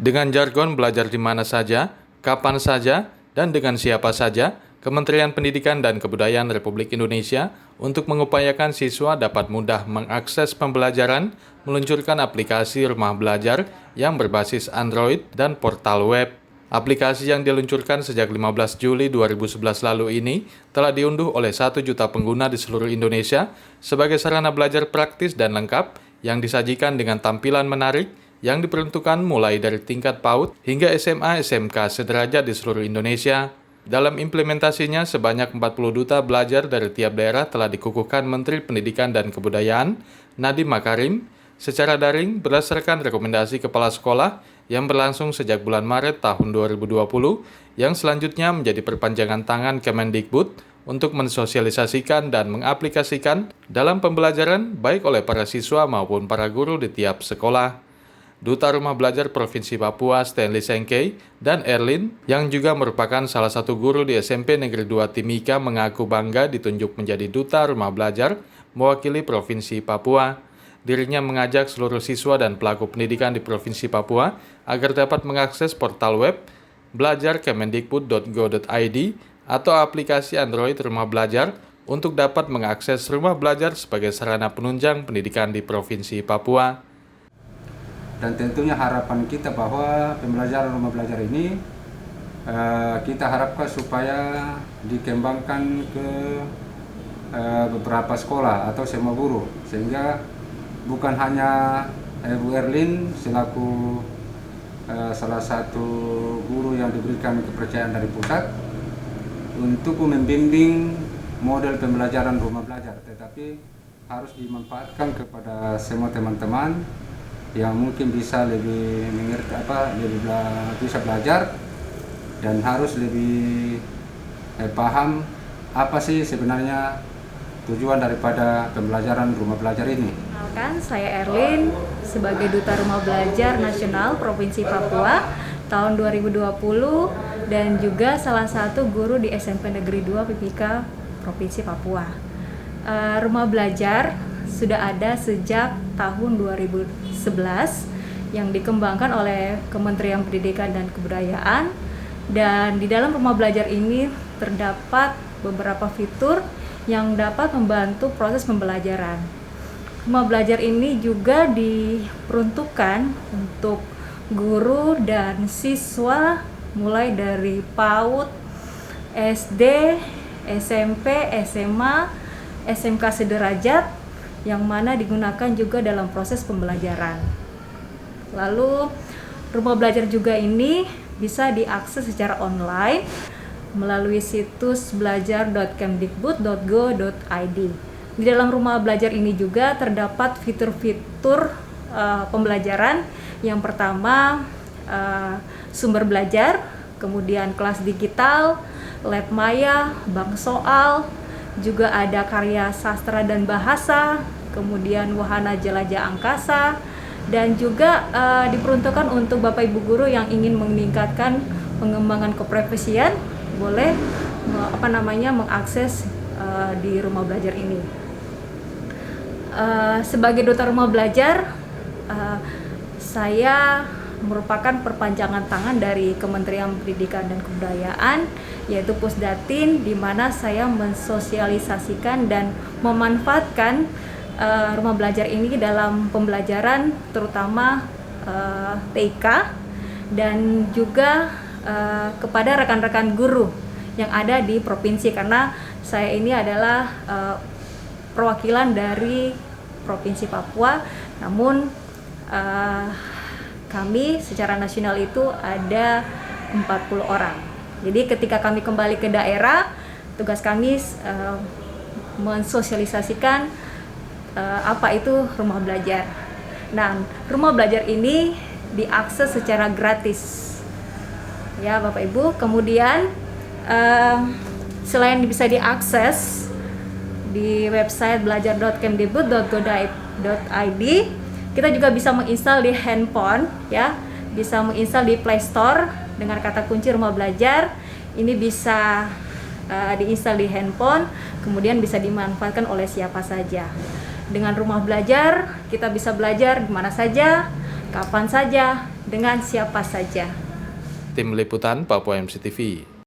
Dengan jargon belajar di mana saja, kapan saja, dan dengan siapa saja, Kementerian Pendidikan dan Kebudayaan Republik Indonesia untuk mengupayakan siswa dapat mudah mengakses pembelajaran meluncurkan aplikasi Rumah Belajar yang berbasis Android dan portal web. Aplikasi yang diluncurkan sejak 15 Juli 2011 lalu ini telah diunduh oleh 1 juta pengguna di seluruh Indonesia sebagai sarana belajar praktis dan lengkap yang disajikan dengan tampilan menarik yang diperuntukkan mulai dari tingkat PAUD hingga SMA SMK sederajat di seluruh Indonesia. Dalam implementasinya, sebanyak 40 duta belajar dari tiap daerah telah dikukuhkan Menteri Pendidikan dan Kebudayaan, Nadiem Makarim, secara daring berdasarkan rekomendasi Kepala Sekolah yang berlangsung sejak bulan Maret tahun 2020, yang selanjutnya menjadi perpanjangan tangan Kemendikbud untuk mensosialisasikan dan mengaplikasikan dalam pembelajaran baik oleh para siswa maupun para guru di tiap sekolah. Duta Rumah Belajar Provinsi Papua Stanley Sengkei dan Erlin yang juga merupakan salah satu guru di SMP Negeri 2 Timika mengaku bangga ditunjuk menjadi Duta Rumah Belajar mewakili Provinsi Papua. Dirinya mengajak seluruh siswa dan pelaku pendidikan di Provinsi Papua agar dapat mengakses portal web belajarkemendikbud.go.id atau aplikasi Android Rumah Belajar untuk dapat mengakses Rumah Belajar sebagai sarana penunjang pendidikan di Provinsi Papua. Dan tentunya harapan kita bahwa pembelajaran rumah belajar ini kita harapkan supaya dikembangkan ke beberapa sekolah atau semua guru, sehingga bukan hanya Bu Erlin selaku salah satu guru yang diberikan kepercayaan dari pusat untuk membimbing model pembelajaran rumah belajar, tetapi harus dimanfaatkan kepada semua teman-teman yang mungkin bisa lebih mengerti bisa belajar dan harus lebih paham apa sih sebenarnya tujuan daripada pembelajaran rumah belajar ini. Kenalkan, saya Erlin sebagai Duta Rumah Belajar Nasional Provinsi Papua tahun 2020 dan juga salah satu guru di SMP Negeri 2 PPK Provinsi Papua. Rumah belajar sudah ada sejak tahun 2011 yang dikembangkan oleh Kementerian Pendidikan dan Kebudayaan, dan di dalam rumah belajar ini terdapat beberapa fitur yang dapat membantu proses pembelajaran. Rumah belajar ini juga diperuntukkan untuk guru dan siswa mulai dari PAUD, SD, SMP, SMA, SMK sederajat yang mana digunakan juga dalam proses pembelajaran. Lalu, rumah belajar juga ini bisa diakses secara online melalui situs belajar.kemdikbud.go.id. Di dalam rumah belajar ini juga terdapat fitur-fitur pembelajaran. Yang pertama, sumber belajar, kemudian kelas digital, lab maya, bank soal, juga ada karya sastra dan bahasa, kemudian wahana jelajah angkasa, dan juga diperuntukkan untuk Bapak Ibu guru yang ingin meningkatkan pengembangan keprofesian, boleh mengakses di rumah belajar ini. Sebagai Duta Rumah Belajar, saya merupakan perpanjangan tangan dari Kementerian Pendidikan dan Kebudayaan, yaitu Pusdatin, di mana saya mensosialisasikan dan memanfaatkan rumah belajar ini dalam pembelajaran, terutama TK, dan juga kepada rekan-rekan guru yang ada di provinsi, karena saya ini adalah perwakilan dari Provinsi Papua, namun kami secara nasional itu ada 40 orang. Jadi ketika kami kembali ke daerah, tugas kami mensosialisasikan apa itu rumah belajar. Nah, rumah belajar ini diakses secara gratis, ya Bapak Ibu. Kemudian selain bisa diakses di website belajar.kemdikbud.go.id, kita juga bisa menginstal di handphone, ya, bisa menginstal di Play Store dengan kata kunci rumah belajar. Ini bisa diinstal di handphone, kemudian bisa dimanfaatkan oleh siapa saja. Dengan rumah belajar, kita bisa belajar di mana saja, kapan saja, dengan siapa saja. Tim Liputan Papua MCTV.